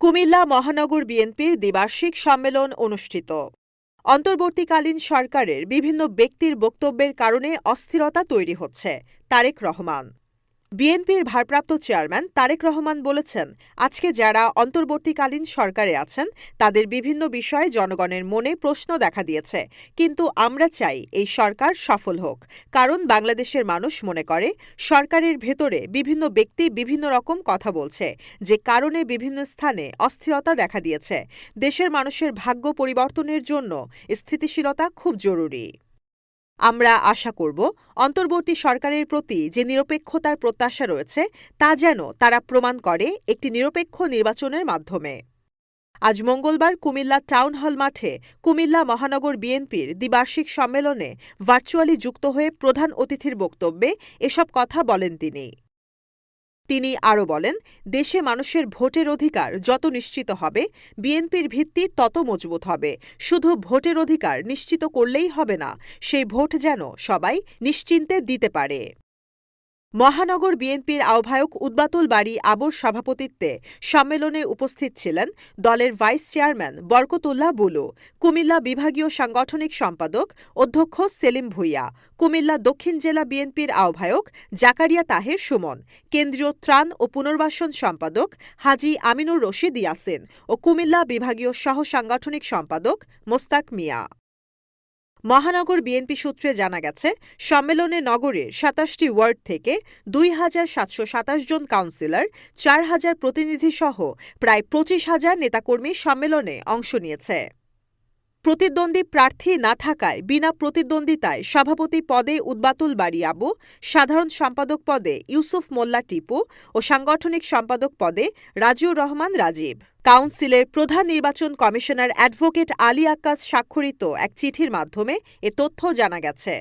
কুমিল্লা মহানগর বিএনপির দ্বিবার্ষিক সম্মেলন অনুষ্ঠিত। অন্তর্বর্তীকালীন সরকারের বিভিন্ন ব্যক্তির বক্তব্যের কারণে অস্থিরতা তৈরি হচ্ছে। তারেক রহমান। বিএনপির ভারপ্রাপ্ত চেয়ারম্যান তারেক রহমান বলেছেন, আজকে যারা অন্তর্বর্তীকালীন সরকারে আছেন তাদের বিভিন্ন বিষয়ে জনগণের মনে প্রশ্ন দেখা দিয়েছে, কিন্তু আমরা চাই এই সরকার সফল হোক। কারণ বাংলাদেশের মানুষ মনে করে সরকারের ভেতরে বিভিন্ন ব্যক্তি বিভিন্ন রকম কথা বলছে, যে কারণে বিভিন্ন স্থানে অস্থিরতা দেখা দিয়েছে। দেশের মানুষের ভাগ্য পরিবর্তনের জন্য স্থিতিশীলতা খুব জরুরি। আমরা আশা করব অন্তর্বর্তী সরকারের প্রতি যে নিরপেক্ষতার প্রত্যাশা রয়েছে তা যেন তারা প্রমাণ করে একটি নিরপেক্ষ নির্বাচনের মাধ্যমে। আজ মঙ্গলবার কুমিল্লা টাউন হল মাঠে কুমিল্লা মহানগর বিএনপির দ্বিবার্ষিক সম্মেলনে ভার্চুয়ালি যুক্ত হয়ে প্রধান অতিথির বক্তব্যে এসব কথা বলেন তিনি আরও বলেন, দেশে মানুষের ভোটের অধিকার যত নিশ্চিত হবে বিএনপির ভিত্তি তত মজবুত হবে। শুধু ভোটের অধিকার নিশ্চিত করলেই হবে না, সেই ভোট যেন সবাই নিশ্চিন্তে দিতে পারে। মহানগর বিএনপির আহ্বায়ক উদ্বাতুল বারী আবুর সভাপতিত্বে সম্মেলনে উপস্থিত ছিলেন দলের ভাইস চেয়ারম্যান বরকতুল্লাহ বুলু, কুমিল্লা বিভাগীয় সাংগঠনিক সম্পাদক অধ্যক্ষ সেলিম ভূঁইয়া, কুমিল্লা দক্ষিণ জেলা বিএনপির আহ্বায়ক জাকারিয়া তাহের সুমন, কেন্দ্রীয় ত্রাণ ও পুনর্বাসন সম্পাদক হাজী আমিনুর রশিদ ইয়াসিন ও কুমিল্লা বিভাগীয় সহ সাংগঠনিক সম্পাদক মোস্তাক মিয়া। মহানগর বিএনপি সূত্রে জানা গেছে, সম্মেলনে নগরের ২৭টি ওয়ার্ড থেকে ২,৭২৭ জন কাউন্সিলর, ৪,০০০ প্রতিনিধিসহ প্রায় ২৫,০০০ নেতাকর্মী সম্মেলনে অংশ নিয়েছে। প্রতিদ্বন্দ্বী প্রার্থী না থাকায় বিনা প্রতিদ্বন্দ্বিতায় সভাপতি পদে উদ্বাতুল বারী আবু, সাধারণ সম্পাদক পদে ইউসুফ মোল্লা টিপু ও সাংগঠনিক সম্পাদক পদে রাজিউর রহমান রাজীব। কাউন্সিলের প্রধান নির্বাচন কমিশনার অ্যাডভোকেট আলী আক্কাস স্বাক্ষরিত এক চিঠির মাধ্যমে এ তথ্য জানা গেছে।